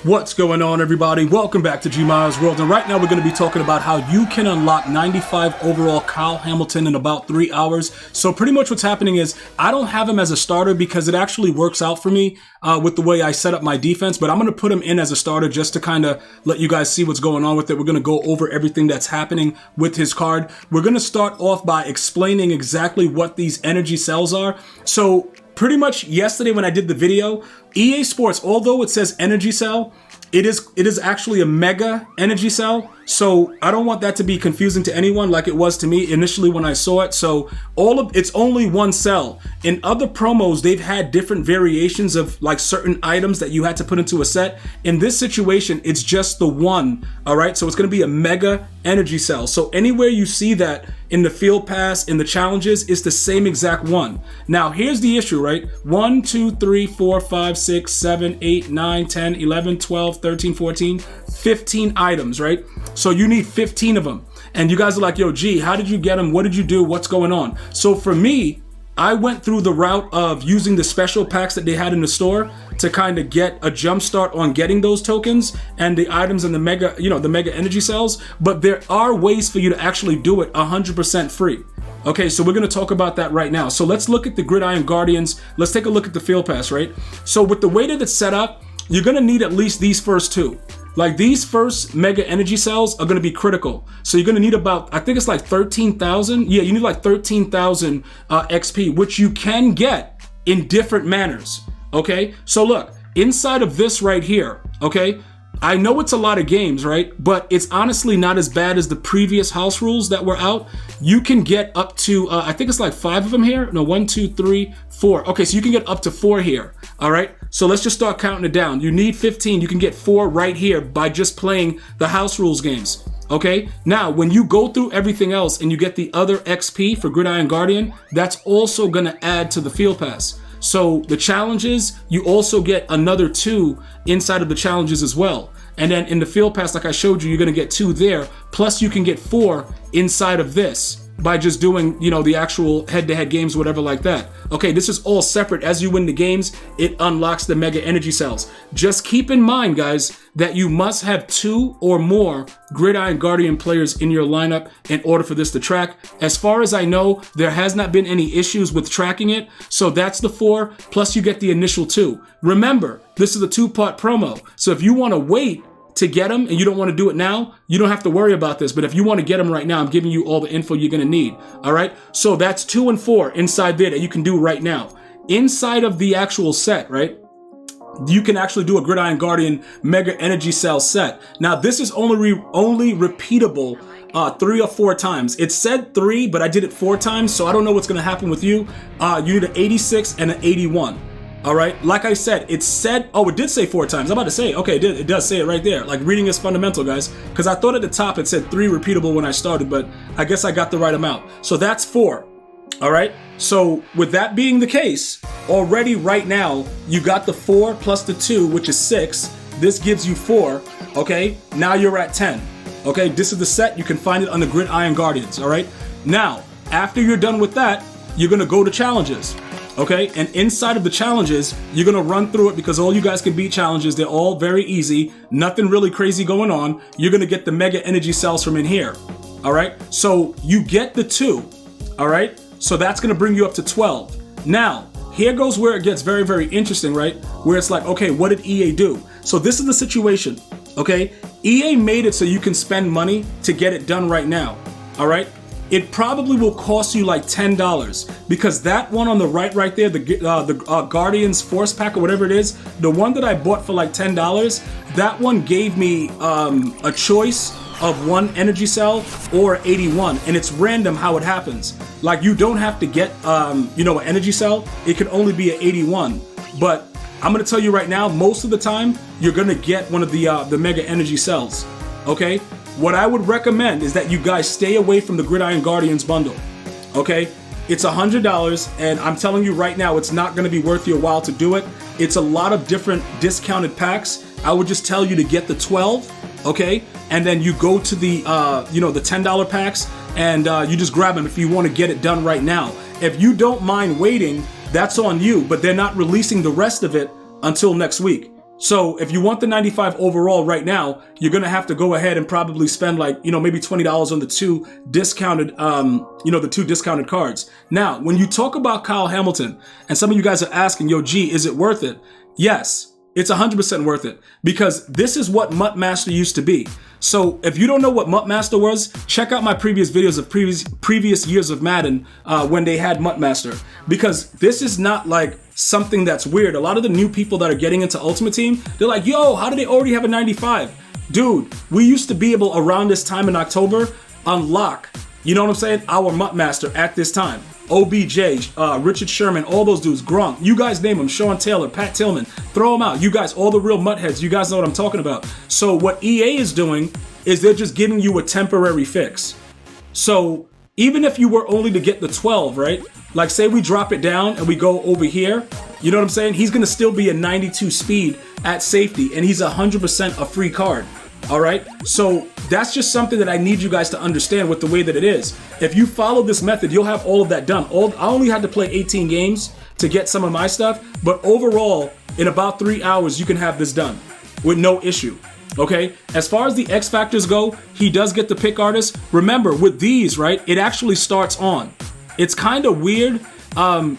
What's going on, everybody? Welcome back to GmiasWorld, and right now we're going to be talking about how you can unlock 95 overall Kyle Hamilton in about 3 hours. So pretty much what's happening is I don't have him as a starter because it actually works out for me with the way I set up my defense, but I'm going to put him in as a starter just to kind of let you guys see what's going on with it. We're going to go over everything that's happening with his card. We're going to start off by explaining exactly what these energy cells are. So pretty much yesterday when I did the video, EA Sports, although it says energy cell, it is actually a mega energy cell. So I don't want that to be confusing to anyone like it was to me initially when I saw it. So it's only one cell. In other promos, they've had different variations of like certain items that you had to put into a set. In this situation, it's just the one. All right. So it's going to be a mega energy cell. So anywhere you see that in the field pass, in the challenges, it's the same exact one. Now, here's the issue, right? 1, 2, 3, 4, 5, 6, 7, 8, 9, 10, 11, 12, 13, 14, 15 items, right? So you need 15 of them. And you guys are like, yo, G, how did you get them? What did you do? What's going on? So for me, I went through the route of using the special packs that they had in the store to kind of get a jump start on getting those tokens and the items and the mega energy cells. But there are ways for you to actually do it 100% free. Okay, so we're going to talk about that right now. So let's look at the Gridiron Guardians. Let's take a look at the field pass, right? So with the way that it's set up, you're going to need at least these first two. Like these first mega energy cells are going to be critical. So you're going to need about, I think it's like 13,000. Yeah, you need like 13,000 XP, which you can get in different manners. Okay, so look, inside of this right here, okay, I know it's a lot of games, right? But it's honestly not as bad as the previous house rules that were out. You can get up to, I think it's like 5 of them here. No, 1, 2, 3, 4. Okay, so you can get up to 4 here. All right, so let's just start counting it down. You need 15. You can get 4 right here by just playing the house rules games. Okay, now when you go through everything else and you get the other XP for Gridiron Guardian, that's also going to add to the field pass. So the challenges, you also get another 2 inside of the challenges as well. And then in the field pass, like I showed you, you're going to get 2 there. Plus you can get 4 inside of this by just doing, the actual head-to-head games, whatever like that. Okay, this is all separate. As you win the games, it unlocks the mega energy cells. Just keep in mind, guys, that you must have 2 or more Gridiron Guardian players in your lineup in order for this to track. As far as I know, there has not been any issues with tracking it. So that's the 4, plus you get the initial 2. Remember, this is a 2-part promo. So if you want to wait to get them and you don't want to do it now, you don't have to worry about this. But if you want to get them right now, I'm giving you all the info you're going to need. All right. So that's 2 and 4 inside there that you can do right now. Inside of the actual set, right? You can actually do a Gridiron Guardian Mega Energy Cell set. Now, this is only repeatable 3 or 4 times. It said 3, but I did it 4 times. So I don't know what's going to happen with you. You need an 86 and an 81. All right, like I said, it said, oh, it did say 4 times. I'm about to say, okay, it does say it right there. Like reading is fundamental, guys, because I thought at the top it said 3 repeatable when I started, but I guess I got the right amount. So that's 4. All right, so with that being the case, already right now, you got the 4 plus the 2, which is 6. This gives you 4. Okay, now you're at 10. Okay, this is the set. You can find it on the Gridiron Guardians. All right, now after you're done with that, you're gonna go to challenges. Okay, and inside of the challenges, you're going to run through it because all you guys can beat challenges. They're all very easy. Nothing really crazy going on. You're going to get the mega energy cells from in here. All right, so you get the 2. All right, so that's going to bring you up to 12. Now, here goes where it gets very, very interesting, right? Where it's like, okay, what did EA do? So this is the situation. Okay, EA made it so you can spend money to get it done right now. All right. It probably will cost you like $10 because that one on the right there, the Guardians Force Pack or whatever it is, the one that I bought for like $10, that one gave me a choice of 1 energy cell or 81, and it's random how it happens. Like you don't have to get an energy cell. It can only be an 81. But I'm gonna tell you right now, most of the time you're gonna get one of the mega energy cells. Okay. What I would recommend is that you guys stay away from the Gridiron Guardians bundle, okay? It's $100, and I'm telling you right now, it's not gonna be worth your while to do it. It's a lot of different discounted packs. I would just tell you to get the 12, okay? And then you go to the, the $10 packs, and you just grab them if you wanna get it done right now. If you don't mind waiting, that's on you, but they're not releasing the rest of it until next week. So if you want the 95 overall right now, you're going to have to go ahead and probably spend like, maybe $20 on the two discounted, the two discounted cards. Now, when you talk about Kyle Hamilton and some of you guys are asking, yo, G, is it worth it? Yes, it's 100% worth it because this is what MUT Master used to be. So if you don't know what MUT Master was, check out my previous videos of previous years of Madden when they had MUT Master, because this is not like something that's weird. A lot of the new people that are getting into Ultimate Team, they're like, yo, how do they already have a 95? Dude, we used to be able around this time in October unlock, you know what I'm saying, our MUT Master at this time. OBJ, Richard Sherman, all those dudes, Gronk, you guys name them, Sean Taylor, Pat Tillman, throw them out. You guys, all the real MUT heads, you guys know what I'm talking about. So what EA is doing is they're just giving you a temporary fix. So even if you were only to get the 12, right? Like say we drop it down and we go over here, you know what I'm saying? He's gonna still be a 92 speed at safety and he's 100% a free card. All right, so that's just something that I need you guys to understand with the way that it is. If you follow this method, you'll have all of that done. I only had to play 18 games to get some of my stuff, but overall, in about 3 hours, you can have this done with no issue. Okay, as far as the X Factors go, he does get the pick artist. Remember, with these, right, it actually starts on. It's kind of weird.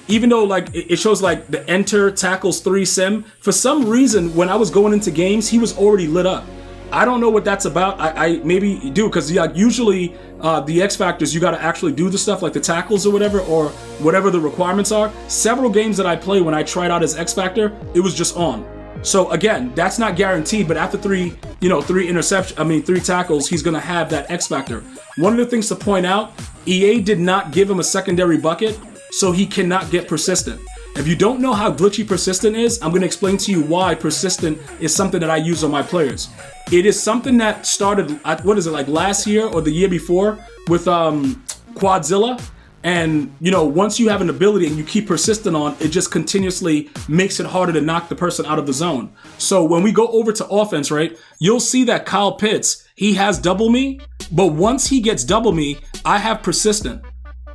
Even though like it shows like the enter tackles 3 sim, for some reason, when I was going into games, he was already lit up. I don't know what that's about. I maybe do, because usually the X Factors, you got to actually do the stuff like the tackles or whatever the requirements are. Several games that I play when I tried out as X Factor, it was just on. So again, that's not guaranteed, but after three tackles, he's going to have that X Factor. One of the things to point out, EA did not give him a secondary bucket, so he cannot get persistent. If you don't know how glitchy persistent is, I'm going to explain to you why persistent is something that I use on my players. It is something that started, like last year or the year before with Quadzilla. And, once you have an ability and you keep persistent on, it just continuously makes it harder to knock the person out of the zone. So when we go over to offense, right, you'll see that Kyle Pitts, he has double me, but once he gets double me, I have persistent.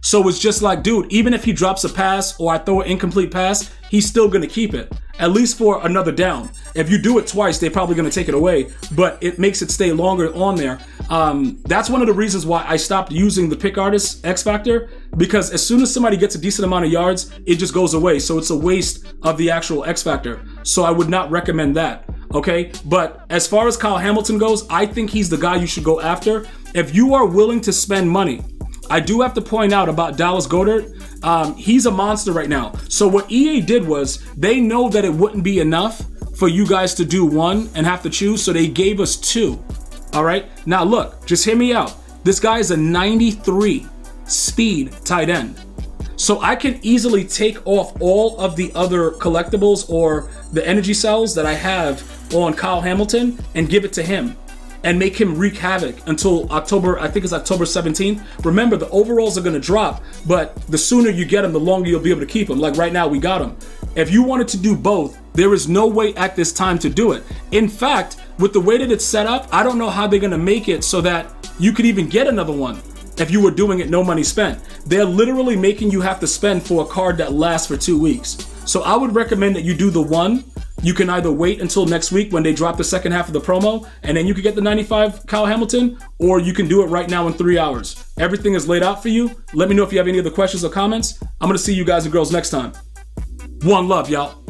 So it's just like, dude, even if he drops a pass or I throw an incomplete pass, he's still going to keep it, at least for another down. If you do it twice, they're probably going to take it away, but it makes it stay longer on there. That's one of the reasons why I stopped using the pick artist X Factor, because as soon as somebody gets a decent amount of yards, it just goes away. So it's a waste of the actual X Factor. So I would not recommend that. Okay, but as far as Kyle Hamilton goes, I think he's the guy you should go after. If you are willing to spend money, I do have to point out about Dallas Goedert. He's a monster right now. So what EA did was they know that it wouldn't be enough for you guys to do one and have to choose, so they gave us 2. All right, now look, just hear me out. This guy is a 93 speed tight end. So I can easily take off all of the other collectibles or the energy cells that I have on Kyle Hamilton and give it to him and make him wreak havoc until October, I think it's October 17th. Remember, the overalls are gonna drop, but the sooner you get them, the longer you'll be able to keep them. Like right now, we got them. If you wanted to do both, there is no way at this time to do it. In fact, with the way that it's set up, I don't know how they're gonna make it so that you could even get another one if you were doing it no money spent. They're literally making you have to spend for a card that lasts for 2 weeks. So I would recommend that you do the one. You can either wait until next week when they drop the second half of the promo, and then you can get the 95 Kyle Hamilton, or you can do it right now in 3 hours. Everything is laid out for you. Let me know if you have any other questions or comments. I'm gonna see you guys and girls next time. One love, y'all.